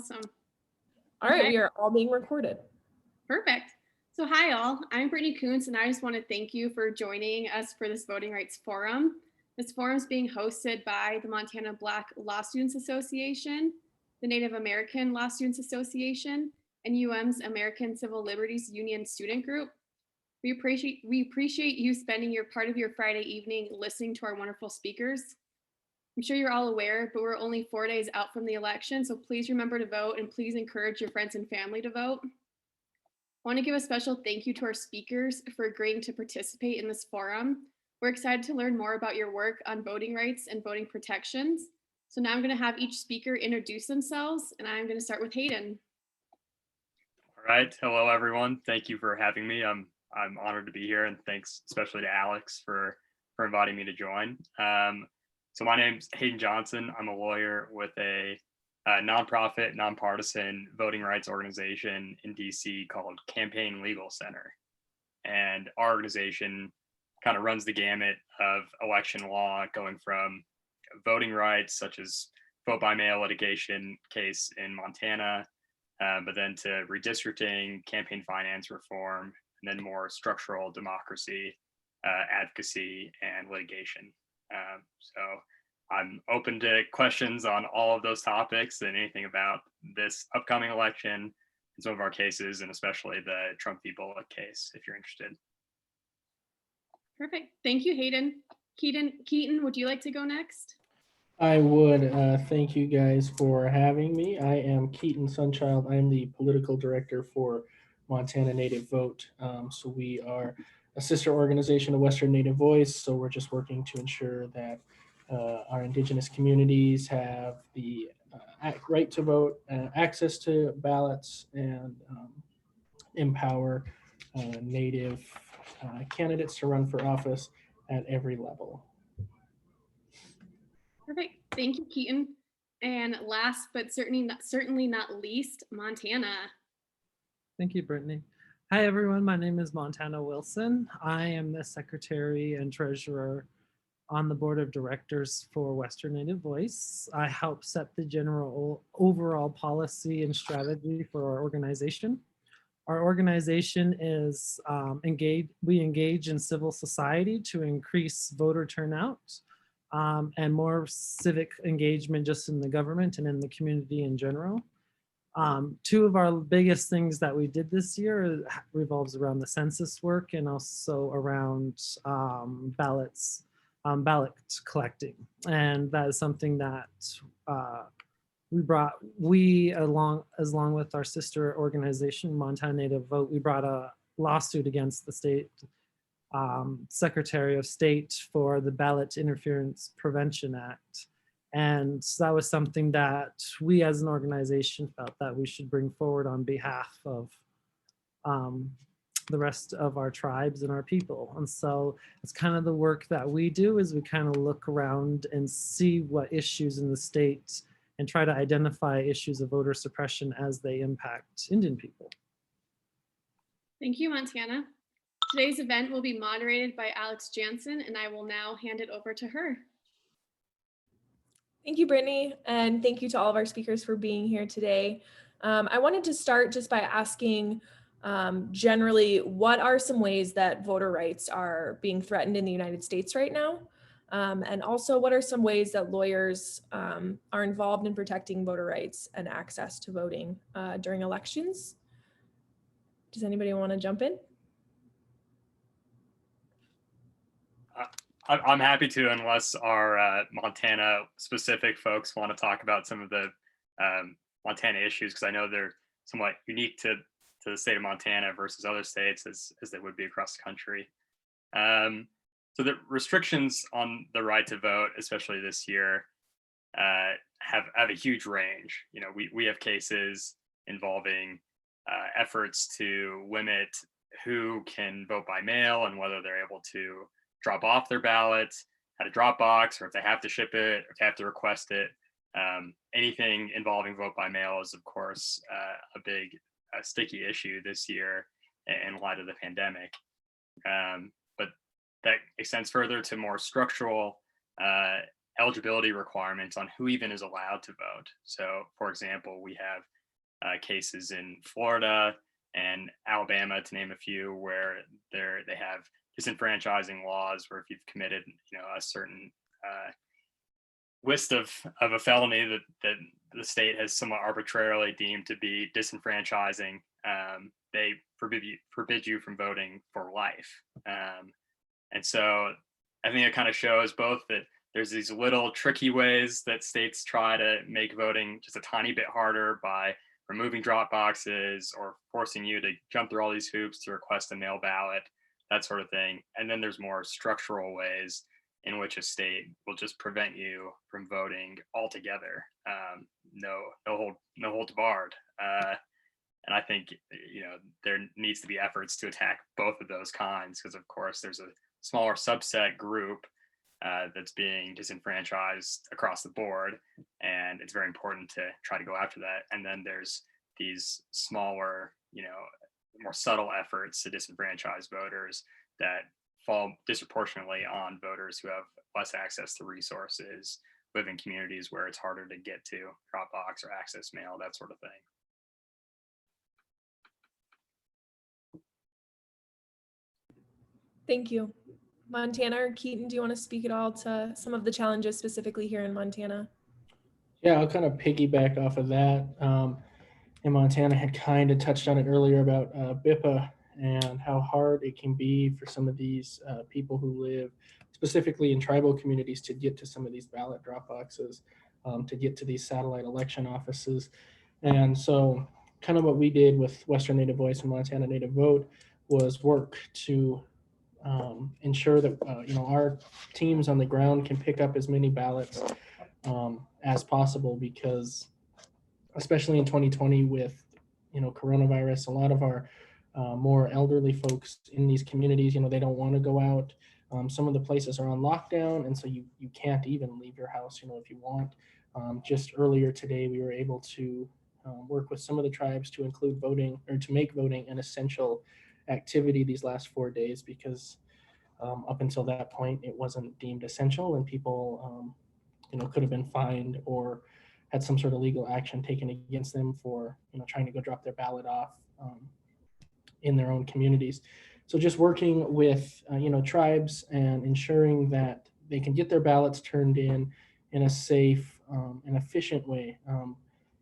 Awesome. All right, Okay. we are all being recorded. Perfect. So hi all, I'm Brittany Kuntz and I just want to thank you for joining us for this Voting Rights Forum. This forum is being hosted by the Montana Black Law Students Association, the Native American Law Students Association, and UM's American Civil Liberties Union Student Group. We appreciate you spending your part of your Friday evening listening to our wonderful speakers. I'm sure you're all aware, but we're only 4 days out from the election, so please remember to vote and please encourage your friends and family to vote. I want to give a special thank you to our speakers for agreeing to participate in this forum. We're excited to learn more about your work on voting rights and voting protections. So now I'm going to have each speaker introduce themselves, and I'm going to start with Hayden. All right, hello everyone. Thank you for having me. I'm honored to be here, and thanks especially to Alex for inviting me to join. So my name's Hayden Johnson. I'm a lawyer with a nonprofit, nonpartisan voting rights organization in DC called Campaign Legal Center. And our organization kind of runs the gamut of election law, going from voting rights, such as vote by mail litigation case in Montana, but then to redistricting, campaign finance reform, and then more structural democracy, advocacy, and litigation. So I'm open to questions on all of those topics and anything about this upcoming election and some of our cases, and especially the Trump v. Bullock case, if you're interested. Perfect. Thank you, Hayden. Keaton, would you like to go next? I would. Thank you guys for having me. I am Keaton Sunchild. I'm the political director for Montana Native Vote. So we are a sister organization of Western Native Voice. So we're just working to ensure that our Indigenous communities have the right to vote, access to ballots, and empower Native candidates to run for office at every level. Perfect. Thank you, Keaton. And last but certainly not least, Montana. Thank you, Brittany. Hi, everyone. My name is Montana Wilson. I am the secretary and treasurer on the board of directors for Western Native Voice. I help set the general overall policy and strategy for our organization. Our organization is we engage in civil society to increase voter turnout and more civic engagement just in the government and in the community in general. Two of our biggest things that we did this year revolves around the census work and also around ballot collecting. And that is something that we along with our sister organization, Montana Native Vote, we brought a lawsuit against the state Secretary of State for the Ballot Interference Prevention Act. And that was something that we as an organization felt that we should bring forward on behalf of the rest of our tribes and our people. And so it's kind of the work that we do, is we kind of look around and see what issues in the state and try to identify issues of voter suppression as they impact Indian people. Thank you, Montana. Today's event will be moderated by Alex Jansen, and I will now hand it over to her. Thank you, Brittany, and thank you to all of our speakers for being here today. I wanted to start just by asking generally, what are some ways that voter rights are being threatened in the United States right now? And also, what are some ways that lawyers are involved in protecting voter rights and access to voting during elections? Does anybody want to jump in? I'm happy to, unless our Montana specific folks want to talk about some of the Montana issues, because I know they're somewhat unique to the state of Montana versus other states as they would be across the country. So the restrictions on the right to vote, especially this year, have a huge range. You know, we have cases involving efforts to limit who can vote by mail and whether they're able to drop off their ballots at a drop box, or if they have to ship it, or if they have to request it. Anything involving vote by mail is, of course, a big sticky issue this year in light of the pandemic. But that extends further to more structural eligibility requirements on who even is allowed to vote. So, for example, we have cases in Florida and Alabama, to name a few, where they have disenfranchising laws where if you've committed, a certain list of a felony that the state has somewhat arbitrarily deemed to be disenfranchising, they forbid you from voting for life. And so I think it kind of shows both that there's these little tricky ways that states try to make voting just a tiny bit harder by removing drop boxes or forcing you to jump through all these hoops to request a mail ballot, that sort of thing. And then there's more structural ways in which a state will just prevent you from voting altogether. No holds barred. And I think, there needs to be efforts to attack both of those kinds, because of course there's a smaller subset group that's being disenfranchised across the board, and it's very important to try to go after that. And then there's these smaller, more subtle efforts to disenfranchise voters that fall disproportionately on voters who have less access to resources, live in communities where it's harder to get to Dropbox or access mail, that sort of thing. Thank you. Montana or Keaton, do you want to speak at all to some of the challenges specifically here in Montana? Yeah, I'll kind of piggyback off of that. And Montana had kind of touched on it earlier about BIPA and how hard it can be for some of these people who live specifically in tribal communities to get to some of these ballot drop boxes, to get to these satellite election offices. And so kind of what we did with Western Native Voice and Montana Native Vote was work to ensure that our teams on the ground can pick up as many ballots as possible, because especially in 2020 with coronavirus, a lot of our more elderly folks in these communities, they don't want to go out. Some of the places are on lockdown, and so you can't even leave your house if you want. Just earlier today we were able to work with some of the tribes to include voting, or to make voting an essential activity these last 4 days, because up until that point it wasn't deemed essential, and people could have been fined or had some sort of legal action taken against them for trying to go drop their ballot off in their own communities. So just working with tribes and ensuring that they can get their ballots turned in a safe and efficient way.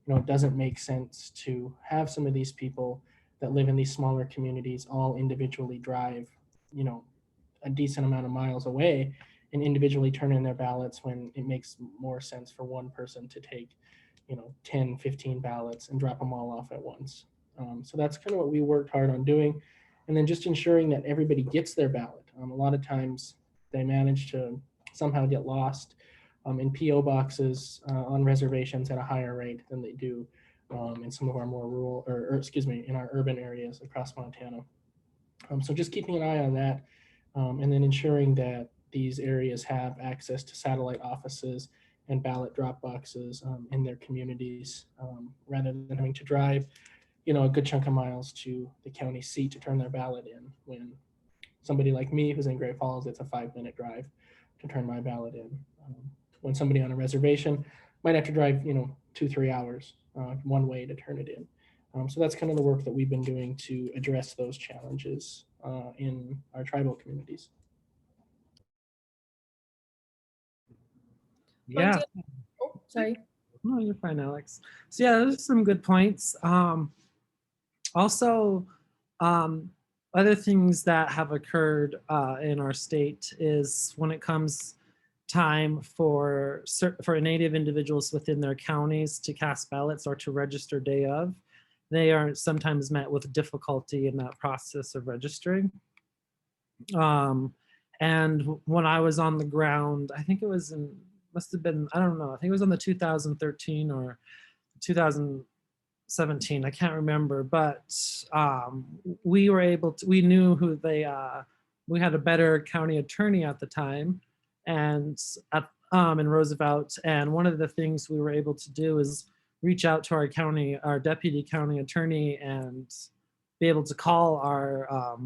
It doesn't make sense to have some of these people that live in these smaller communities all individually drive a decent amount of miles away and individually turn in their ballots, when it makes more sense for one person to take 10, 15 ballots and drop them all off at once. So that's kind of what we worked hard on doing. And then just ensuring that everybody gets their ballot. A lot of times they manage to somehow get lost in PO boxes on reservations at a higher rate than they do in some of our more rural, in our urban areas across Montana. So just keeping an eye on that, and then ensuring that these areas have access to satellite offices and ballot drop boxes in their communities, rather than having to drive a good chunk of miles to the county seat to turn their ballot in, when somebody like me who's in Great Falls, it's a 5-minute drive to turn my ballot in. When somebody on a reservation might have to drive 2-3 hours one way to turn it in. So that's kind of the work that we've been doing to address those challenges in our tribal communities. Yeah. Oh, sorry. No, you're fine, Alex. So yeah, those are some good points. Also, other things that have occurred in our state is when it comes time for Native individuals within their counties to cast ballots or to register day of, they are sometimes met with difficulty in that process of registering. And when I was on the ground, I think it was must have been, I don't know, I think it was on the 2013 or 2017, I can't remember, but we were able to, we knew who we had a better county attorney at the time, and in Roosevelt, and one of the things we were able to do is reach out to our deputy county attorney and be able to call our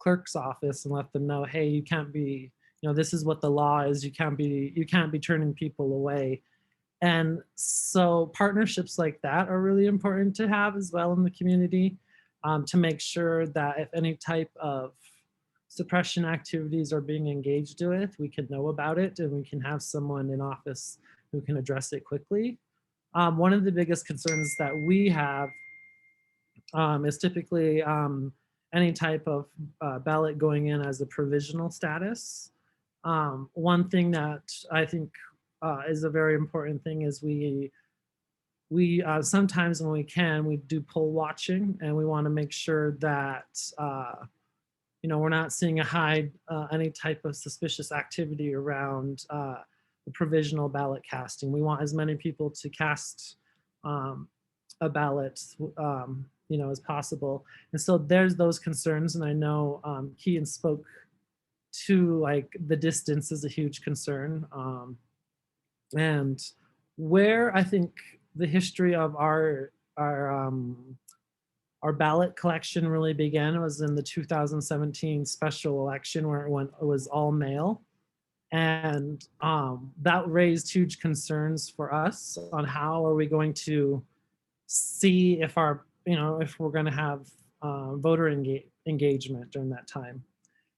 clerk's office and let them know, hey, you can't be this is what the law is. You can't be turning people away. And so partnerships like that are really important to have as well in the community, to make sure that if any type of suppression activities are being engaged with, we can know about it and we can have someone in office who can address it quickly. One of the biggest concerns that we have is typically any type of ballot going in as a provisional status. One thing that I think is a very important thing is we sometimes when we can, we do poll watching, and we want to make sure that we're not seeing any type of suspicious activity around the provisional ballot casting. We want as many people to cast a ballot as possible. And so there's those concerns, and I know Keaton spoke to, like, the distance is a huge concern. And where I think the history of our ballot collection really began was in the 2017 special election, where it was all mail. And that raised huge concerns for us on how are we going to see if if we're going to have voter engagement during that time.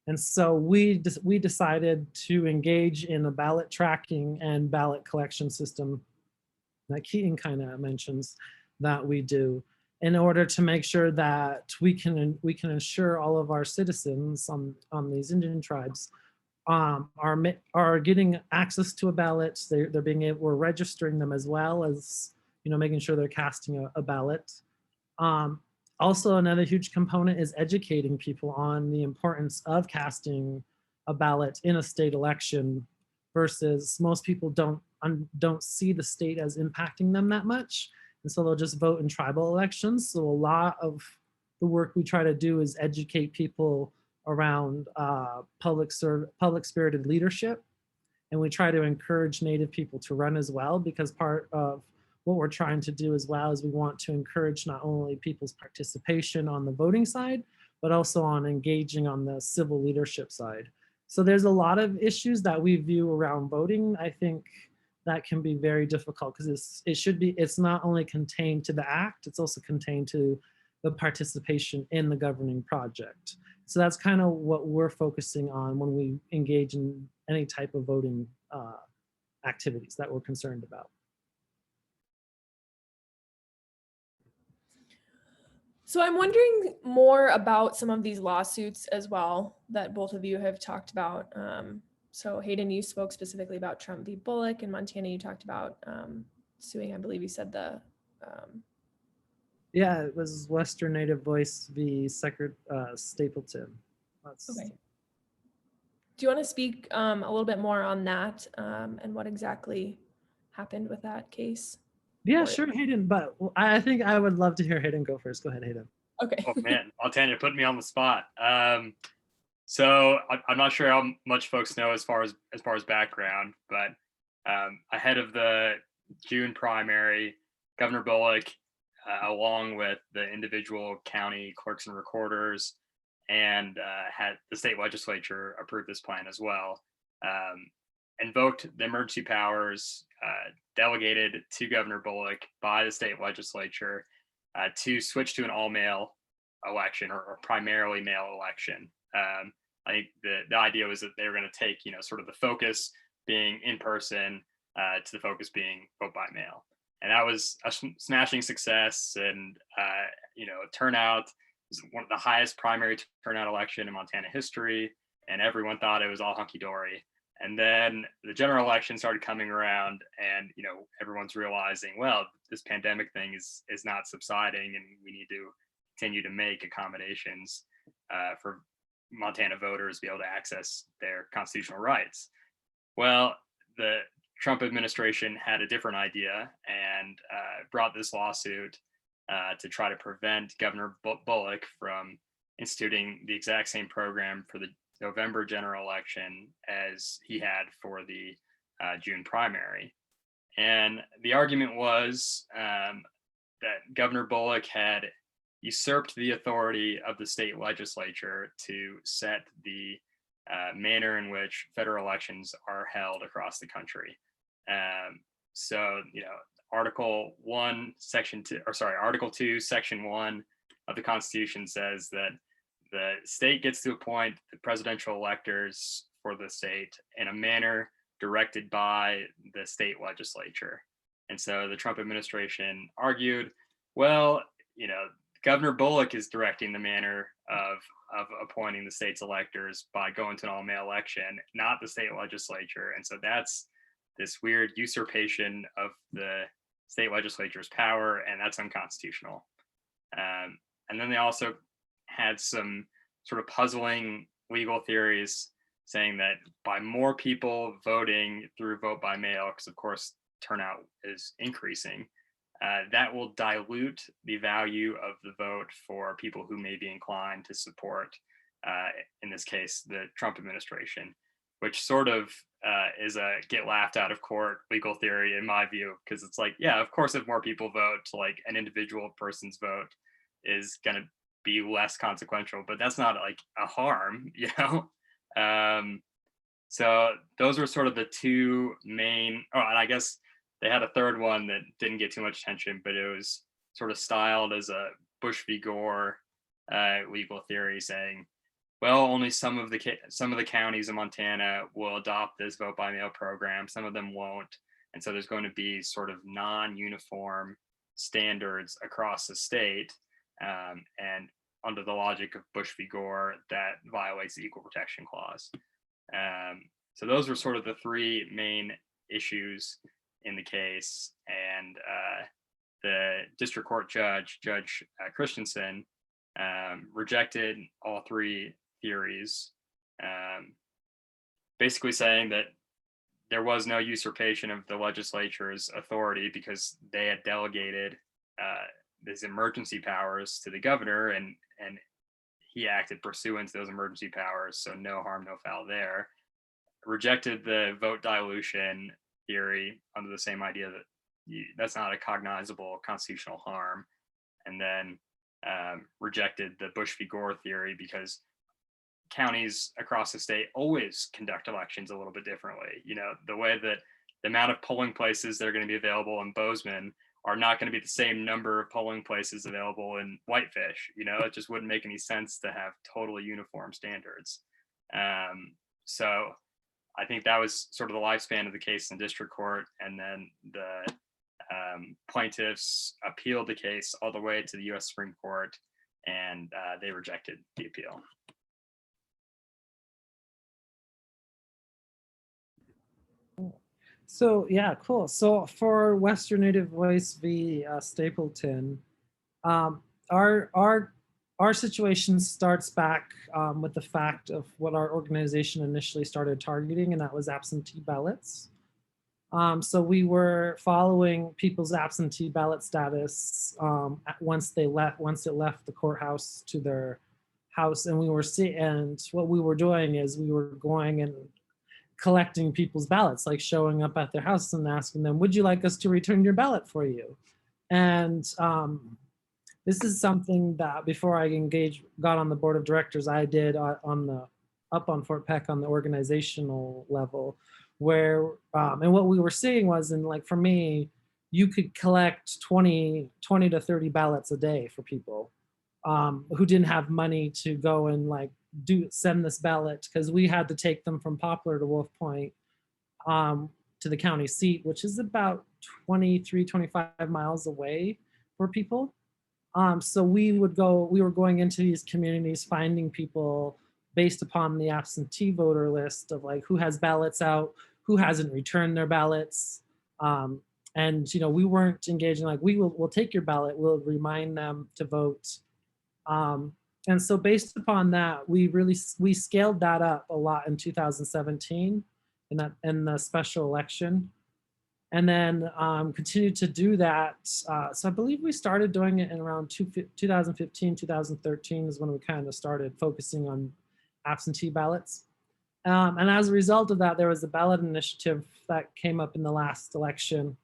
And so we decided to engage in a ballot tracking and ballot collection system that Keaton kind of mentions that we do, in order to make sure that we can ensure all of our citizens on these Indian tribes are getting access to a ballot. We're registering them, as well as making sure they're casting a ballot. Also, another huge component is educating people on the importance of casting a ballot in a state election, versus most people don't see the state as impacting them that much. And so they'll just vote in tribal elections. So a lot of the work we try to do is educate people around public spirited leadership. And we try to encourage Native people to run as well, because part of what we're trying to do as well is we want to encourage not only people's participation on the voting side, but also on engaging on the civil leadership side. So there's a lot of issues that we view around voting. I think that can be very difficult, because it's not only contained to the act, it's also contained to the participation in the governing project. So that's kind of what we're focusing on when we engage in any type of voting activities that we're concerned about. So I'm wondering more about some of these lawsuits as well that both of you have talked about. So Hayden, you spoke specifically about Trump v. Bullock, and Montana, you talked about suing, I believe you said the... Yeah, it was Western Native Voice v. Stapleton. Okay. Do you want to speak a little bit more on that and what exactly happened with that case? Yeah, sure, Hayden, but I think I would love to hear Hayden go first. Go ahead, Hayden. Okay. Oh man, Montana put me on the spot. So I'm not sure how much folks know as far as background, but ahead of the June primary, Governor Bullock, along with the individual county clerks and recorders, and had the state legislature approve this plan as well, invoked the emergency powers delegated to Governor Bullock by the state legislature to switch to an all-mail election, or primarily mail election. I think the idea was that they were going to take, sort of the focus being in person to the focus being vote by mail. And that was a smashing success. And, turnout was one of the highest primary turnout election in Montana history. And everyone thought it was all hunky-dory. And then the general election started coming around, and everyone's realizing, well, this pandemic thing is not subsiding, and we need to continue to make accommodations for Montana voters to be able to access their constitutional rights. Well, the Trump administration had a different idea and brought this lawsuit to try to prevent Governor Bullock from instituting the exact same program for the November general election as he had for the June primary. And the argument was that Governor Bullock had usurped the authority of the state legislature to set the manner in which federal elections are held across the country. So, Article 1, Section 2, or sorry, Article 2, Section 1 of the Constitution says that the state gets to appoint the presidential electors for the state in a manner directed by the state legislature. And so the Trump administration argued, well, Governor Bullock is directing the manner of appointing the state's electors by going to an all-mail election, not the state legislature. And so that's this weird usurpation of the state legislature's power, and that's unconstitutional. And then they also had some sort of puzzling legal theories saying that by more people voting through vote by mail, because of course turnout is increasing, that will dilute the value of the vote for people who may be inclined to support, in this case, the Trump administration, which sort of is a get laughed out of court legal theory in my view, because it's like, yeah, of course, if more people vote, like an individual person's vote is going to be less consequential, but that's not like a harm, So those were sort of the two main, and I guess they had a third one that didn't get too much attention, but it was sort of styled as a Bush v. Gore legal theory, saying, well, only some of the counties in Montana will adopt this vote by mail program. Some of them won't. And so there's going to be sort of non-uniform standards across the state. And under the logic of Bush v. Gore, that violates the Equal Protection Clause. So those were sort of the three main issues in the case. And the district court judge, Judge Christensen, rejected all three theories, basically saying that there was no usurpation of the legislature's authority because they had delegated these emergency powers to the governor, and he acted pursuant to those emergency powers, so no harm, no foul there. Rejected the vote dilution theory under the same idea that that's not a cognizable constitutional harm, and then rejected the Bush v. Gore theory because counties across the state always conduct elections a little bit differently. The way that the amount of polling places that are going to be available in Bozeman are not going to be the same number of polling places available in Whitefish. It just wouldn't make any sense to have totally uniform standards. So I think that was sort of the lifespan of the case in district court. And then the plaintiffs appealed the case all the way to the US Supreme Court, and they rejected the appeal. So yeah, cool. So for Western Native Voice v. Stapleton, our situation starts back with the fact of what our organization initially started targeting, and that was absentee ballots. So we were following people's absentee ballot status once it left the courthouse to their house, and what we were doing is we were going and collecting people's ballots, like showing up at their house and asking them, would you like us to return your ballot for you? And this is something that before I got on the board of directors, I did up on Fort Peck on the organizational level, where and what we were seeing was, and like for me, you could collect 20 to 30 ballots a day for people who didn't have money to go and like send this ballot, because we had to take them from Poplar to Wolf Point to the county seat, which is about 25 miles away for people. So we were going into these communities, finding people based upon the absentee voter list of like who has ballots out, who hasn't returned their ballots. And we weren't engaging like, we'll take your ballot, we'll remind them to vote. And so based upon that, we scaled that up a lot in 2017 in the special election, and then continued to do that. So I believe we started doing it in around 2015, 2013 is when we kind of started focusing on absentee ballots. And as a result of that, there was a ballot initiative that came up in the last election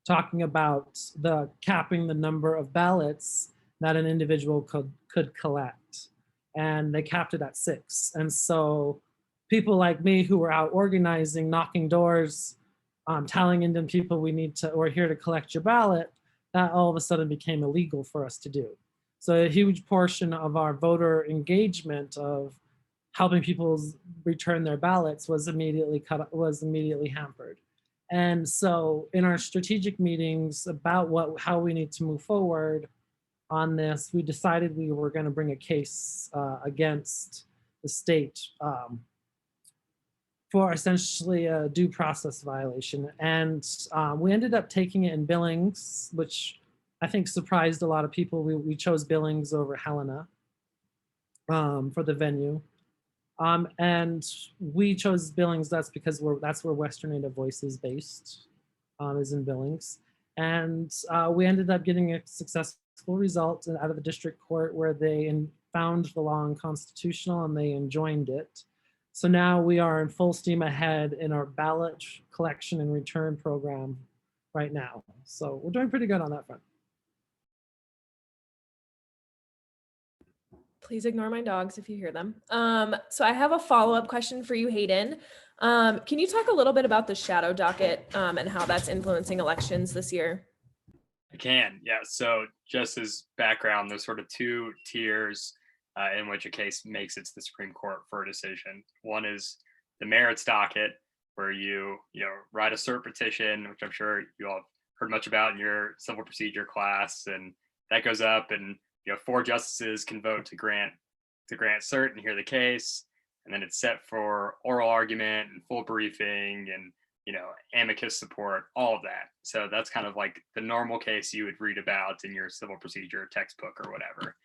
talking about capping the number of ballots that an individual could collect. and they capped it at 6. And so people like me who were out organizing, knocking doors, telling Indian people we're here to collect your ballot, that all of a sudden became illegal for us to do. So a huge portion of our voter engagement of helping people return their ballots was immediately hampered. And so in our strategic meetings about how we need to move forward on this, we decided we were going to bring a case against the state for essentially a due process violation. And we ended up taking it in Billings, which I think surprised a lot of people. We chose Billings over Helena for the venue. And we chose Billings, that's because that's where Western Native Voice is based, is in Billings. And we ended up getting a successful result out of the district court where they found the law unconstitutional and they enjoined it. So now we are in full steam ahead in our ballot collection and return program right now. So we're doing pretty good on that front. Please ignore my dogs if you hear them. So I have a follow-up question for you, Hayden. Can you talk a little bit about the shadow docket and how that's influencing elections this year? I can, yeah. So just as background, there's sort of 2 tiers in which a case makes it to the Supreme Court for a decision. One is the merits docket, where you write a cert petition, which I'm sure you all have heard much about in your civil procedure class, and that goes up, and 4 justices can vote to grant cert and hear the case, and then it's set for oral argument and full briefing and amicus support, all of that. So that's kind of like the normal case you would read about in your civil procedure textbook or whatever.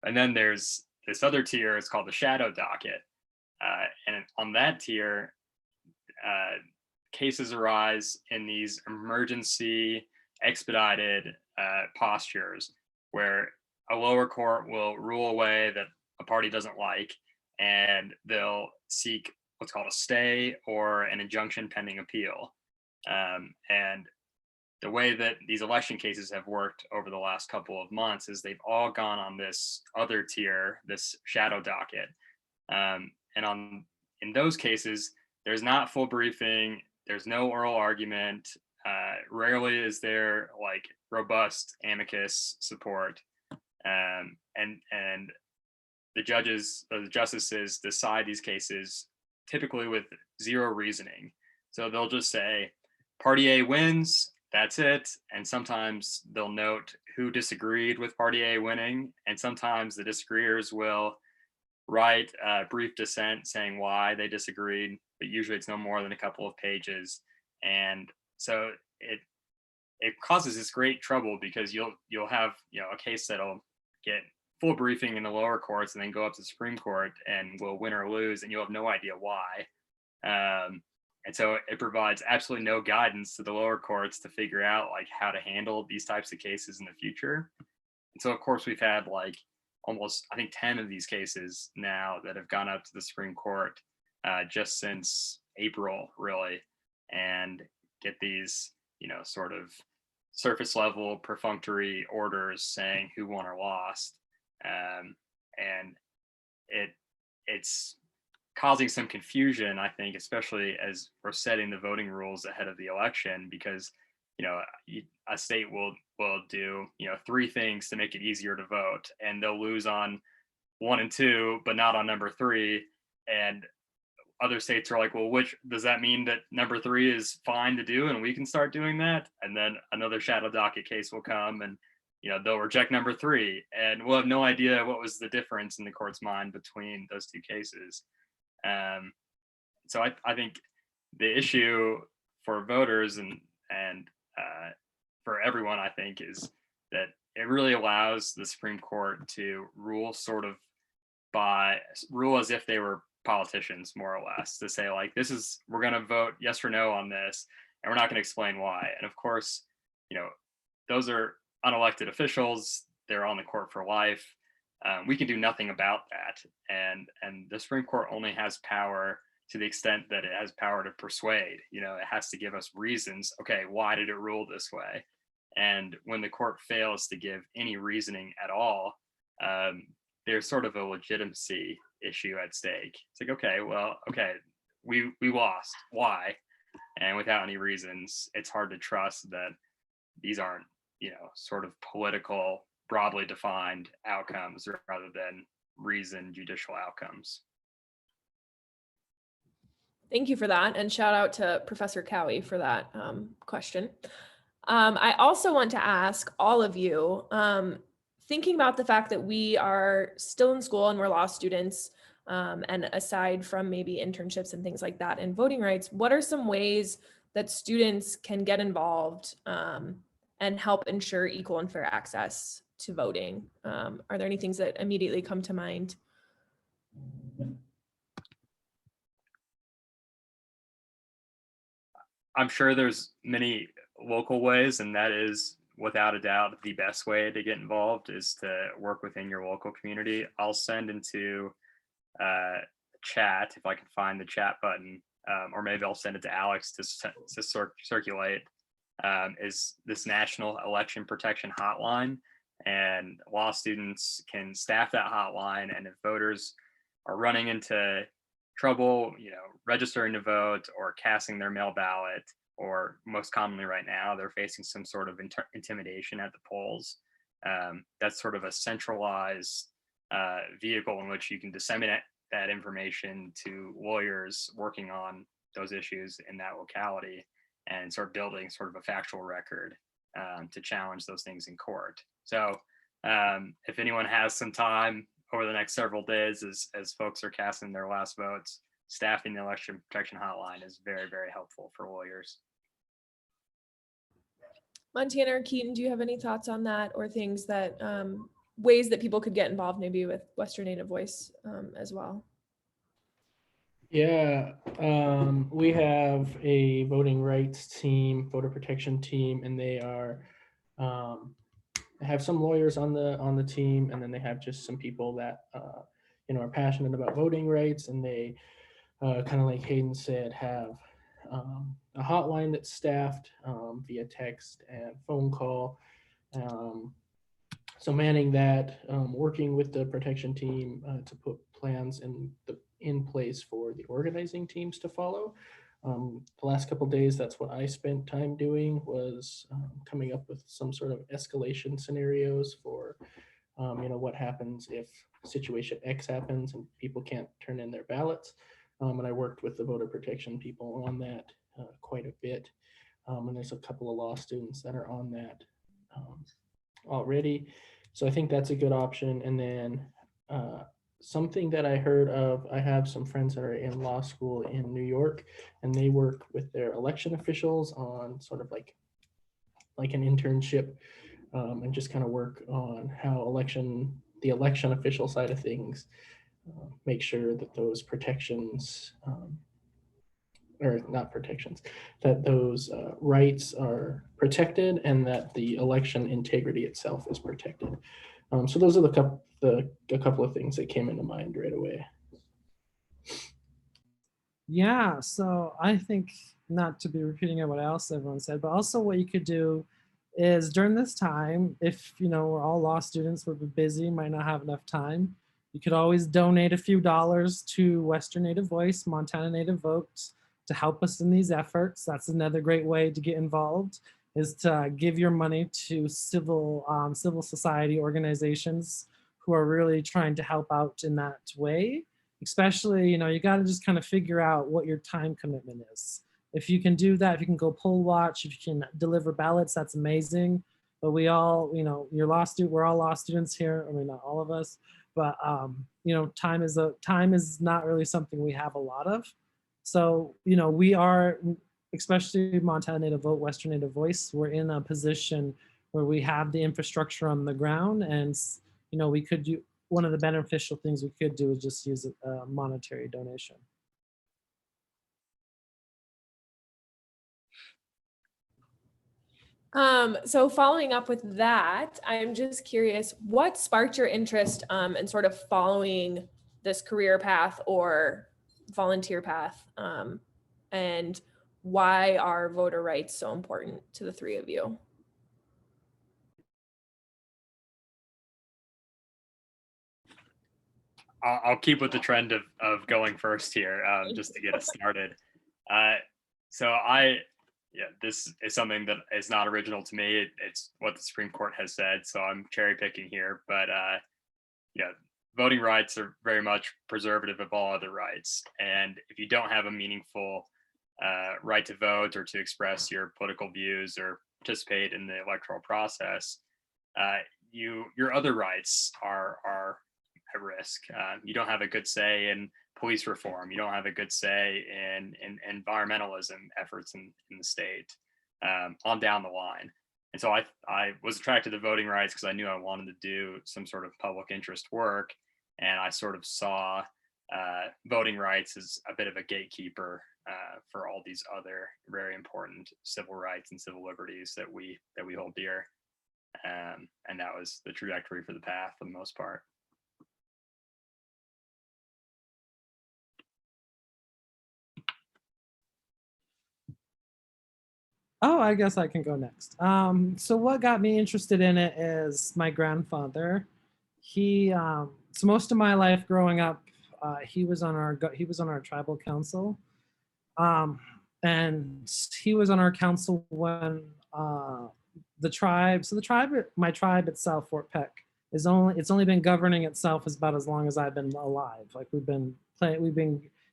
And then there's this other tier, it's called the shadow docket. And on that tier, cases arise in these emergency expedited postures where a lower court will rule a way that a party doesn't like, and they'll seek what's called a stay or an injunction pending appeal. And the way that these election cases have worked over the last couple of months is they've all gone on this other tier, this shadow docket. And in those cases, there's not full briefing, there's no oral argument, rarely is there like robust amicus support, and the justices decide these cases typically with 0 reasoning. So they'll just say, Party A wins, that's it. And sometimes they'll note who disagreed with Party A winning, and sometimes the disagreeers will write a brief dissent saying why they disagreed, but usually it's no more than a couple of pages. And so it causes this great trouble because you'll have a case that'll get full briefing in the lower courts and then go up to the Supreme Court and will win or lose, and you'll have no idea why. And so it provides absolutely no guidance to the lower courts to figure out like how to handle these types of cases in the future. And so of course we've had like almost, I think, 10 of these cases now that have gone up to the Supreme Court just since April, really, and get these, sort of surface level perfunctory orders saying who won or lost. And it's causing some confusion, I think, especially as we're setting the voting rules ahead of the election, because a state will do 3 things to make it easier to vote, and they'll lose on 1 and 2, but not on number 3. And other states are like, well, which does that mean that number 3 is fine to do and we can start doing that? And then another shadow docket case will come and they'll reject number 3, and we'll have no idea what was the difference in the court's mind between those 2 cases. So I think the issue for voters and for everyone, I think, is that it really allows the Supreme Court to rule as if they were politicians, more or less, to say like, we're going to vote yes or no on this, and we're not going to explain why. And of course, those are unelected officials. They're on the court for life. We can do nothing about that. And the Supreme Court only has power to the extent that it has power to persuade. It has to give us reasons. Okay, why did it rule this way? And when the court fails to give any reasoning at all, there's sort of a legitimacy issue at stake. It's like, okay, well, okay, we lost. Why? And without any reasons, it's hard to trust that these aren't, sort of political, broadly defined outcomes rather than reasoned judicial outcomes. Thank you for that. And shout out to Professor Cowie for that question. I also want to ask all of you, thinking about the fact that we are still in school and we're law students, and aside from maybe internships and things like that in voting rights, what are some ways that students can get involved and help ensure equal and fair access to voting? Are there any things that immediately come to mind? I'm sure there's many local ways, and that is without a doubt the best way to get involved is to work within your local community. I'll send into chat, if I can find the chat button, or maybe I'll send it to Alex to circulate, is this National Election Protection Hotline. And law students can staff that hotline, and if voters are running into trouble, registering to vote or casting their mail ballot, or most commonly right now, they're facing some sort of intimidation at the polls, that's sort of a centralized vehicle in which you can disseminate that information to lawyers working on those issues in that locality and start building sort of a factual record to challenge those things in court. So if anyone has some time over the next several days as folks are casting their last votes, staffing the election protection hotline is very, very helpful for lawyers. Montana or Keaton, do you have any thoughts on that, or things that, ways that people could get involved maybe with Western Native Voice as well? Yeah, we have a voting rights team, voter protection team, and they are have some lawyers on the team, and then they have just some people that are passionate about voting rights, and they kind of like Hayden said, have a hotline that's staffed via text and phone call. So manning that, working with the protection team to put plans in place for the organizing teams to follow. The last couple of days, that's what I spent time doing, was coming up with some sort of escalation scenarios for, what happens if situation X happens and people can't turn in their ballots. And I worked with the voter protection people on that quite a bit. And there's a couple of law students that are on that already. So I think that's a good option. And then something that I heard of, I have some friends that are in law school in New York, and they work with their election officials on sort of like an internship, and just kind of work on how the election official side of things, make sure that those protections, or not protections, that those rights are protected and that the election integrity itself is protected. So those are a couple of things that came into mind right away. Yeah, so I think, not to be repeating what else everyone said, but also what you could do is during this time, if we're all law students, we're busy, might not have enough time, you could always donate a few dollars to Western Native Voice, Montana Native Vote, to help us in these efforts. That's another great way to get involved, is to give your money to civil society organizations who are really trying to help out in that way. Especially, you got to just kind of figure out what your time commitment is. If you can do that, if you can go poll watch, if you can deliver ballots, that's amazing. But we all, we're all law students here. I mean, not all of us, but time is not really something we have a lot of. So, we are, especially Montana Native Vote, Western Native Voice, we're in a position where we have the infrastructure on the ground, and we could do, one of the beneficial things we could do is just use a monetary donation. So following up with that, I'm just curious, what sparked your interest in sort of following this career path or volunteer path, and why are voter rights so important to the three of you? I'll keep with the trend of going first here, just to get us started. Yeah, this is something that is not original to me. It's what the Supreme Court has said, so I'm cherry picking here. But yeah, voting rights are very much preservative of all other rights. And if you don't have a meaningful right to vote or to express your political views or participate in the electoral process, your other rights are at risk. You don't have a good say in police reform. You don't have a good say in environmentalism efforts in the state, on down the line. And so I was attracted to voting rights because I knew I wanted to do some sort of public interest work. And I sort of saw voting rights as a bit of a gatekeeper for all these other very important civil rights and civil liberties that we hold dear. And that was the trajectory for the path for the most part. Oh, I guess I can go next. So what got me interested in it is my grandfather. So most of my life growing up, he was on our tribal council, and he was on our council when my tribe itself, Fort Peck, it's only been governing itself about as long as I've been alive. Like we've been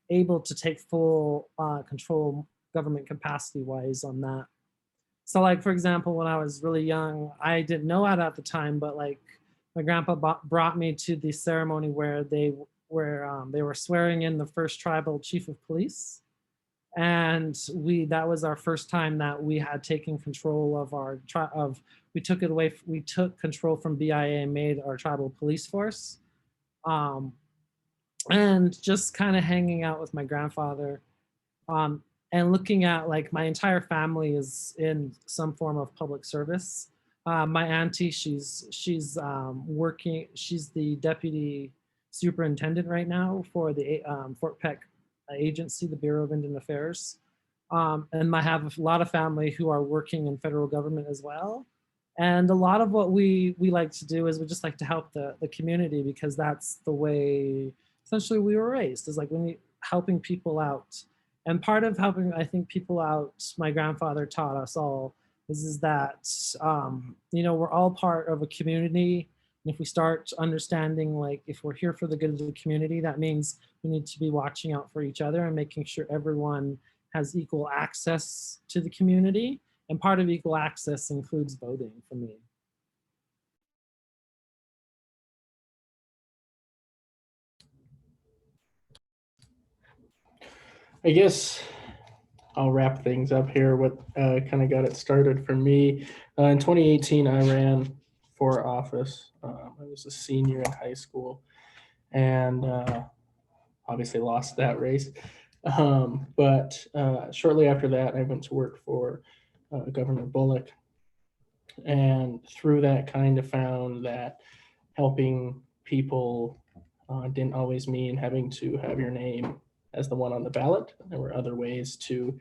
able to take full control government capacity wise on that. So like, for example, when I was really young, I didn't know it at the time, but like my grandpa brought me to the ceremony where they were swearing in the first tribal chief of police. And that was our first time that we had taken control of we took control from BIA and made our tribal police force. And just kind of hanging out with my grandfather, and looking at like my entire family is in some form of public service. My auntie, she's working. She's the deputy superintendent right now for the Fort Peck agency, the Bureau of Indian Affairs. And I have a lot of family who are working in federal government as well. And a lot of what we like to do is we just like to help the community, because that's the way essentially we were raised, is like helping people out. And part of helping, I think, people out, my grandfather taught us all, is that, we're all part of a community. And if we start understanding, like, if we're here for the good of the community, that means we need to be watching out for each other and making sure everyone has equal access to the community. And part of equal access includes voting for me. I guess I'll wrap things up here. What kind of got it started for me. In 2018, I ran for office. I was a senior in high school and obviously lost that race. But shortly after that, I went to work for Governor Bullock. And through that, kind of found that helping people didn't always mean having to have your name as the one on the ballot. There were other ways to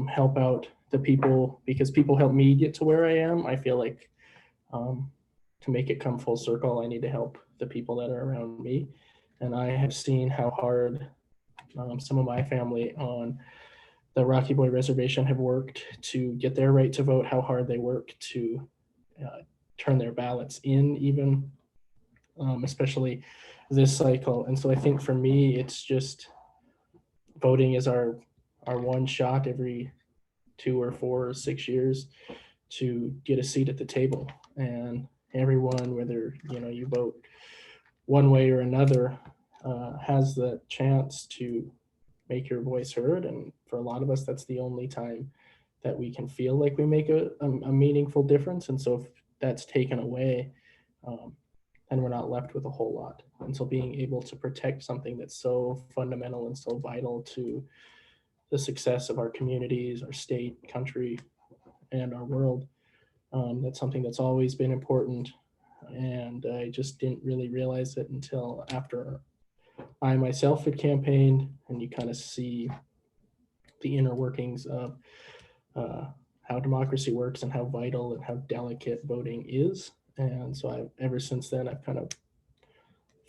help out the people, because people helped me get to where I am. I feel like to make it come full circle, I need to help the people that are around me. And I have seen how hard some of my family on the Rocky Boy Reservation have worked to get their right to vote, how hard they work to turn their ballots in, even especially this cycle. And so I think for me, it's just voting is our one shot every 2 or 4 or 6 years to get a seat at the table. And everyone, whether you vote one way or another, has the chance to make your voice heard. And for a lot of us, that's the only time that we can feel like we make a meaningful difference. And so if that's taken away, then we're not left with a whole lot. And so being able to protect something that's so fundamental and so vital to the success of our communities, our state, country, and our world, that's something that's always been important. And I just didn't really realize it until after I myself had campaigned, and you kind of see the inner workings of how democracy works and how vital and how delicate voting is. And so ever since then, I've kind of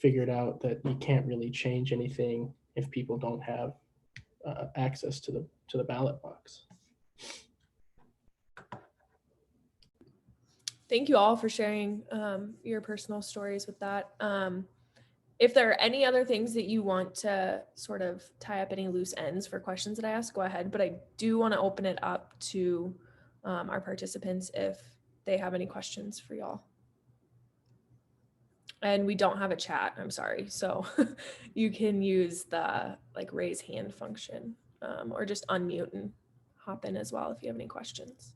figured out that you can't really change anything if people don't have access to the ballot box. Thank you all for sharing your personal stories with that. If there are any other things that you want to sort of tie up any loose ends for questions that I ask, go ahead. But I do want to open it up to our participants if they have any questions for y'all. And we don't have a chat, I'm sorry. So you can use the like raise hand function or just unmute and hop in as well if you have any questions.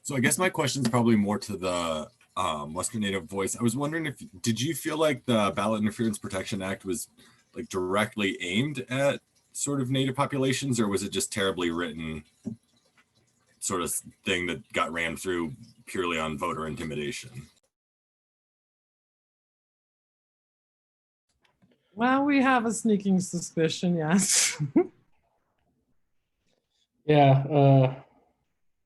So I guess my question is probably more to the Western Native Voice. I was wondering did you feel like the Ballot Interference Protection Act was like directly aimed at sort of Native populations, or was it just terribly written sort of thing that got rammed through purely on voter intimidation? Well, we have a sneaking suspicion, yes. Yeah,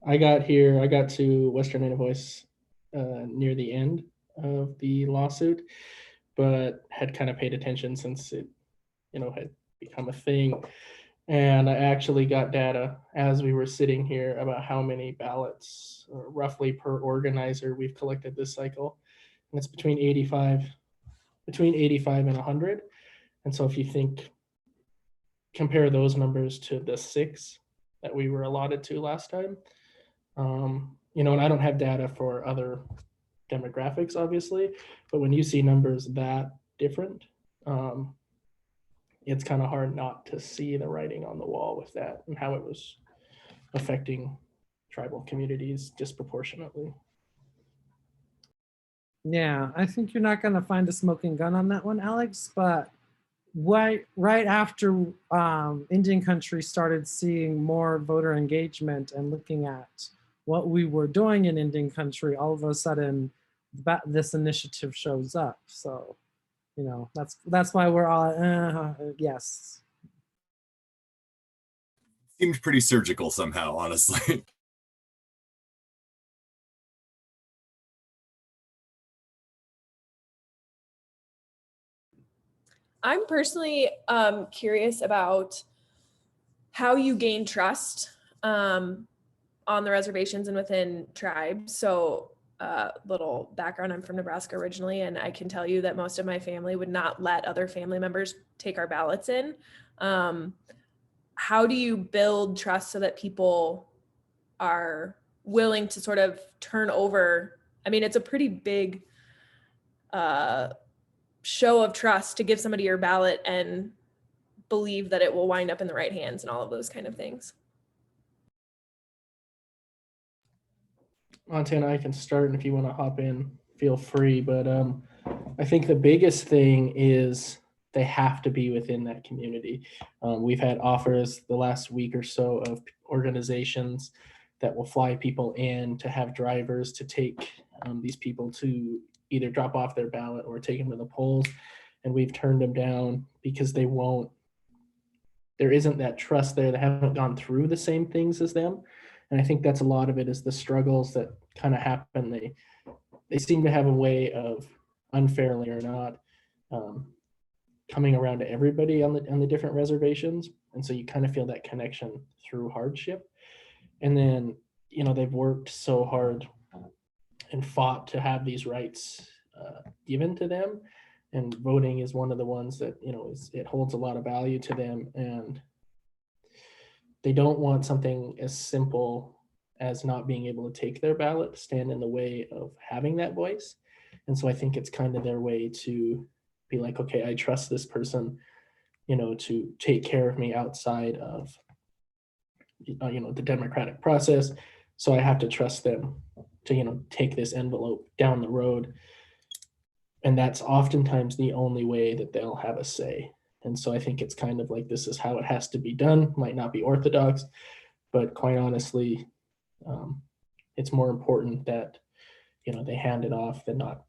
I got to Western Native Voice near the end of the lawsuit, but had kind of paid attention since it, had become a thing. And I actually got data as we were sitting here about how many ballots roughly per organizer we've collected this cycle. And it's between 85 and 100. And so if you compare those numbers to the 6 that we were allotted to last time, and I don't have data for other demographics, obviously, but when you see numbers that different, it's kind of hard not to see the writing on the wall with that and how it was affecting tribal communities disproportionately. Yeah, I think you're not going to find a smoking gun on that one, Alex, but right after Indian country started seeing more voter engagement and looking at what we were doing in Indian country, all of a sudden this initiative shows up. So, that's why we're all, yes. Seems pretty surgical somehow, honestly. I'm personally curious about how you gain trust on the reservations and within tribes. So little background, I'm from Nebraska originally, and I can tell you that most of my family would not let other family members take our ballots in. How do you build trust so that people are willing to sort of turn over? I mean, it's a pretty big show of trust to give somebody your ballot and believe that it will wind up in the right hands and all of those kind of things. Montana, I can start, and if you want to hop in, feel free. But I think the biggest thing is they have to be within that community. We've had offers the last week or so of organizations that will fly people in to have drivers to take these people to either drop off their ballot or take them to the polls. And we've turned them down because there isn't that trust there. They haven't gone through the same things as them. And I think that's a lot of it is the struggles that kind of happen. They seem to have a way of, unfairly or not, coming around to everybody on the different reservations. And so you kind of feel that connection through hardship. And then, they've worked so hard and fought to have these rights given to them. And voting is one of the ones that, it holds a lot of value to them. And they don't want something as simple as not being able to take their ballot stand in the way of having that voice. And so I think it's kind of their way to be like, okay, I trust this person, to take care of me outside of, the democratic process. So I have to trust them to, take this envelope down the road. And that's oftentimes the only way that they'll have a say. And so I think it's kind of like, this is how it has to be done. Might not be orthodox, but quite honestly, it's more important that, they hand it off than not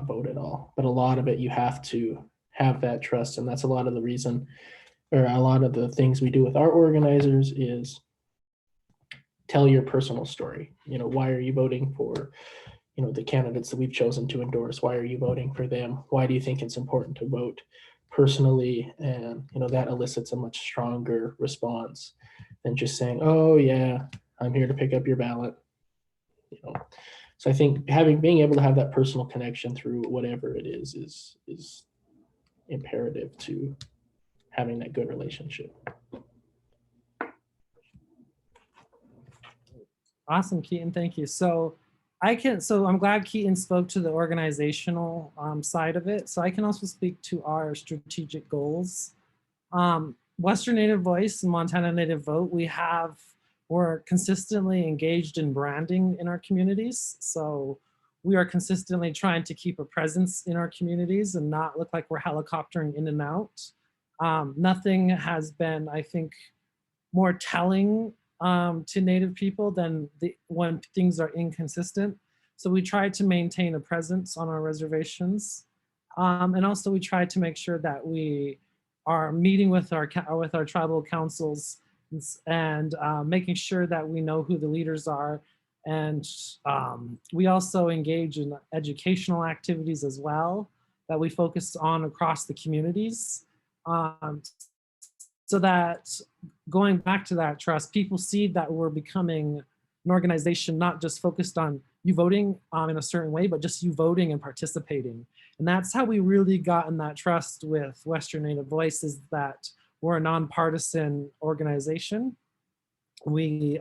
vote at all. But a lot of it, you have to have that trust. And that's a lot of the reason, or a lot of the things we do with our organizers is tell your personal story. Why are you voting for, the candidates that we've chosen to endorse? Why are you voting for them? Why do you think it's important to vote personally? And, that elicits a much stronger response than just saying, oh yeah, I'm here to pick up your ballot. So I think being able to have that personal connection through whatever it is imperative to having that good relationship. Awesome, Keaton, thank you. So I'm glad Keaton spoke to the organizational side of it. So I can also speak to our strategic goals. Western Native Voice and Montana Native Vote, we're consistently engaged in branding in our communities. So we are consistently trying to keep a presence in our communities and not look like we're helicoptering in and out. Nothing has been, I think, more telling to Native people than when things are inconsistent. So we try to maintain a presence on our reservations. And also we try to make sure that we are meeting with our tribal councils and making sure that we know who the leaders are. And we also engage in educational activities as well that we focus on across the communities. So that going back to that trust, people see that we're becoming an organization not just focused on you voting in a certain way, but just you voting and participating. And that's how we really gotten that trust with Western Native Voice, is that we're a nonpartisan organization. We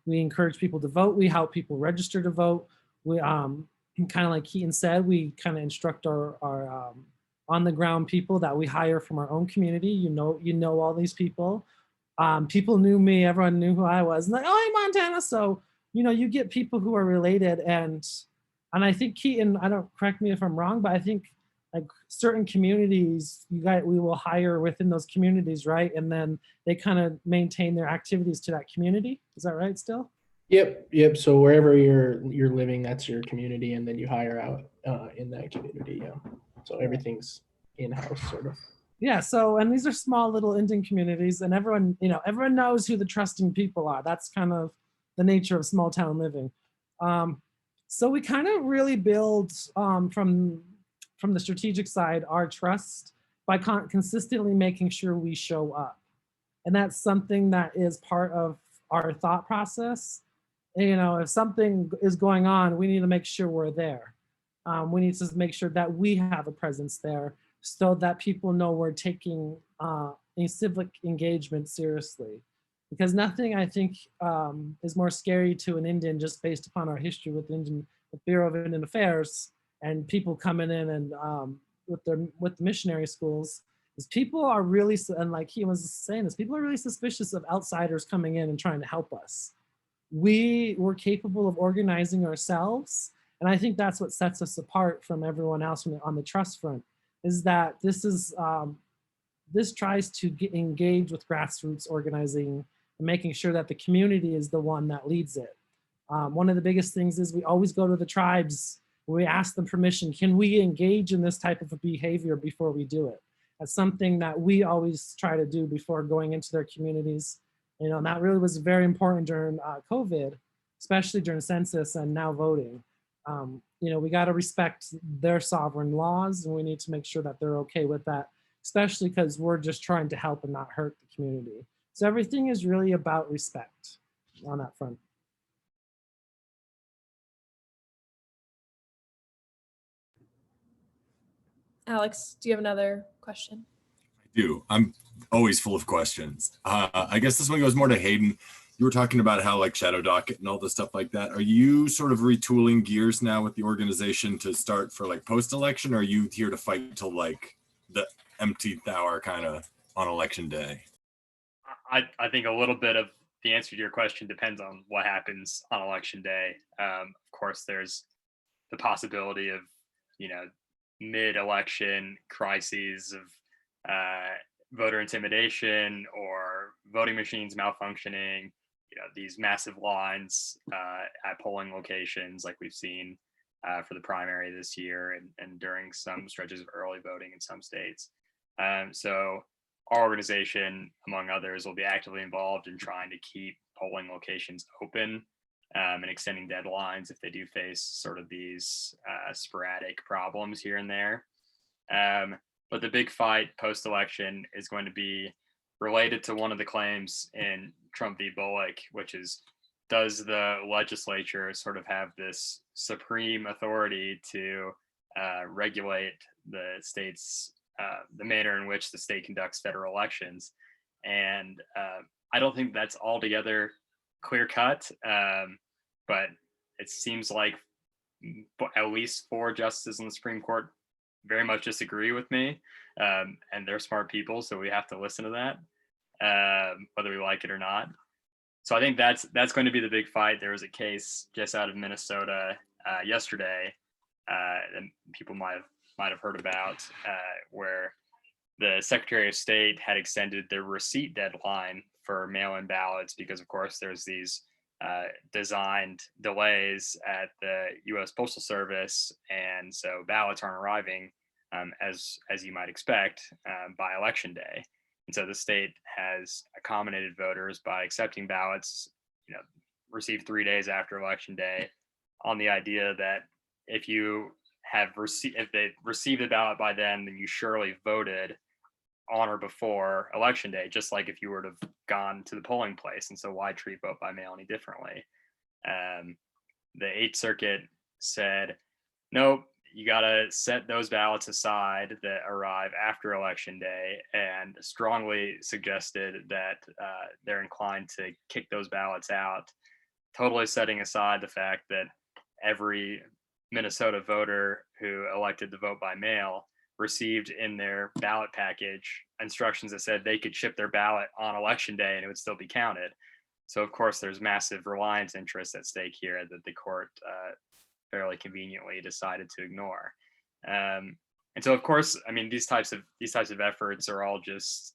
encourage people to vote. We help people register to vote. We kind of like Keaton said, we kind of instruct our on the ground people that we hire from our own community. You know all these people. People knew me, everyone knew who I was. And like, oh, I'm Montana. So, you get people who are related. And I think Keaton, correct me if I'm wrong, but I think like certain communities, we will hire within those communities, right? And then they kind of maintain their activities to that community. Is that right still? Yep. So wherever you're living, that's your community, and then you hire out in that community. Yeah. So everything's in-house sort of. Yeah. So, and these are small little Indian communities, and everyone knows who the trusting people are. That's kind of the nature of small town living. So we kind of really build from the strategic side our trust by consistently making sure we show up, and that's something that is part of our thought process. If something is going on, we need to make sure we're there. We need to make sure that we have a presence there so that people know we're taking a civic engagement seriously. Because nothing, I think, is more scary to an Indian, just based upon our history with the Bureau of Indian Affairs and people coming in and with the missionary schools, is people are really, and like he was saying this, people are really suspicious of outsiders coming in and trying to help us. We were capable of organizing ourselves. And I think that's what sets us apart from everyone else on the trust front, is that this tries to engage with grassroots organizing and making sure that the community is the one that leads it. One of the biggest things is we always go to the tribes, we ask them permission. Can we engage in this type of a behavior before we do it? That's something that we always try to do before going into their communities. And that really was very important during COVID, especially during census and now voting. We got to respect their sovereign laws, and we need to make sure that they're okay with that, especially because we're just trying to help and not hurt the community. So everything is really about respect on that front. Alex, do you have another question? I do. I'm always full of questions. I guess this one goes more to Hayden. You were talking about how like Shadow Docket and all this stuff like that. Are you sort of retooling gears now with the organization to start for like post-election? Or are you here to fight till like the emptieth hour kind of on election day? I think a little bit of the answer to your question depends on what happens on election day. Of course, there's the possibility of, mid-election crises of voter intimidation or voting machines malfunctioning, these massive lines at polling locations like we've seen for the primary this year and during some stretches of early voting in some states. So our organization, among others, will be actively involved in trying to keep polling locations open and extending deadlines if they do face sort of these sporadic problems here and there. But the big fight post-election is going to be related to one of the claims in Trump v. Bullock, which is, does the legislature sort of have this supreme authority to regulate the state's, the manner in which the state conducts federal elections? And I don't think that's altogether clear cut, but it seems like at least 4 justices in the Supreme Court very much disagree with me, and they're smart people, so we have to listen to that, whether we like it or not. So I think that's going to be the big fight. There was a case just out of Minnesota yesterday, and people might have heard about, where the Secretary of State had extended the receipt deadline for mail-in ballots because, of course, there's these designed delays at the U.S. Postal Service, and so ballots aren't arriving as you might expect by Election Day. And so the state has accommodated voters by accepting ballots, received 3 days after Election Day, on the idea that if they received the ballot by then you surely voted on or before Election Day, just like if you were to have gone to the polling place. And so why treat vote by mail any differently? The 8th Circuit said, nope, you got to set those ballots aside that arrive after Election Day, and strongly suggested that they're inclined to kick those ballots out, totally setting aside the fact that every Minnesota voter who elected to vote by mail received in their ballot package instructions that said they could ship their ballot on Election Day and it would still be counted. So of course there's massive reliance interest at stake here that the court fairly conveniently decided to ignore. And so of course, I mean, these types of efforts are all just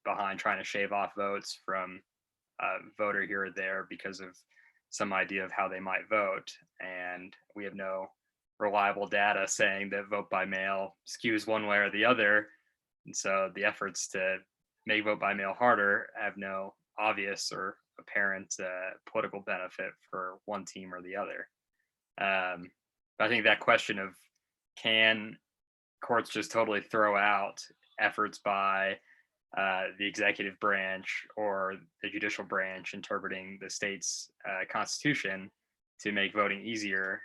behind trying to shave off votes from a voter here or there because of some idea of how they might vote. And we have no reliable data saying that vote by mail skews one way or the other. And so the efforts to make vote by mail harder have no obvious or apparent political benefit for one team or the other. But I think that question of, can courts just totally throw out efforts by the executive branch or the judicial branch interpreting the state's constitution to make voting easier,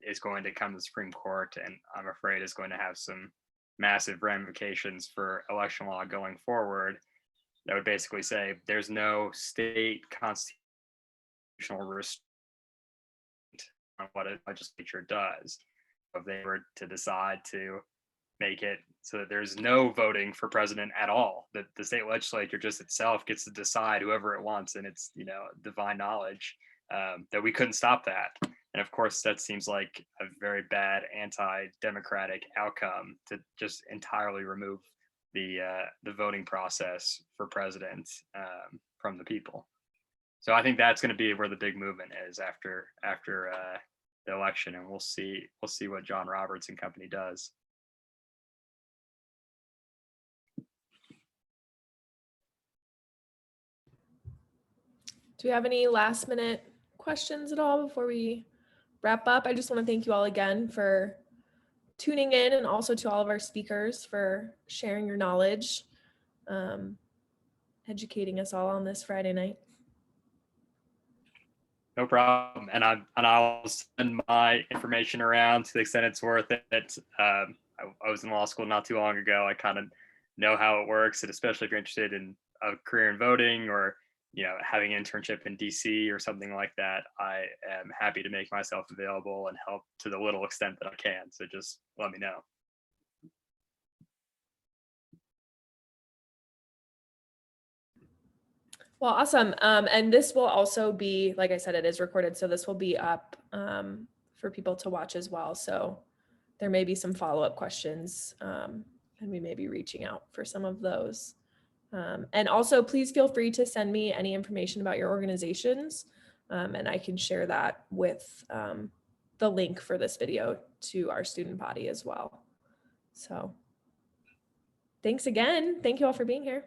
is going to come to the Supreme Court, and I'm afraid is going to have some massive ramifications for election law going forward. That would basically say there's no state constitutional restriction on what a legislature does. If they were to decide to make it so that there's no voting for president at all, that the state legislature just itself gets to decide whoever it wants, and it's divine knowledge, that we couldn't stop that. And of course, that seems like a very bad anti-democratic outcome, to just entirely remove the voting process for president from the people. So I think that's going to be where the big movement is after the election, and we'll see what John Roberts and company does. Do we have any last minute questions at all before we wrap up? I just want to thank you all again for tuning in, and also to all of our speakers for sharing your knowledge, educating us all on this Friday night. No problem. And I'll send my information around to the extent it's worth it. I was in law school not too long ago. I kind of know how it works, and especially if you're interested in a career in voting, or having an internship in DC or something like that, I am happy to make myself available and help to the little extent that I can. So just let me know. Well, awesome. And this will also be, like I said, it is recorded, so this will be up for people to watch as well. So there may be some follow-up questions, and we may be reaching out for some of those. And also, please feel free to send me any information about your organizations, and I can share that with the link for this video to our student body as well. So thanks again. Thank you all for being here.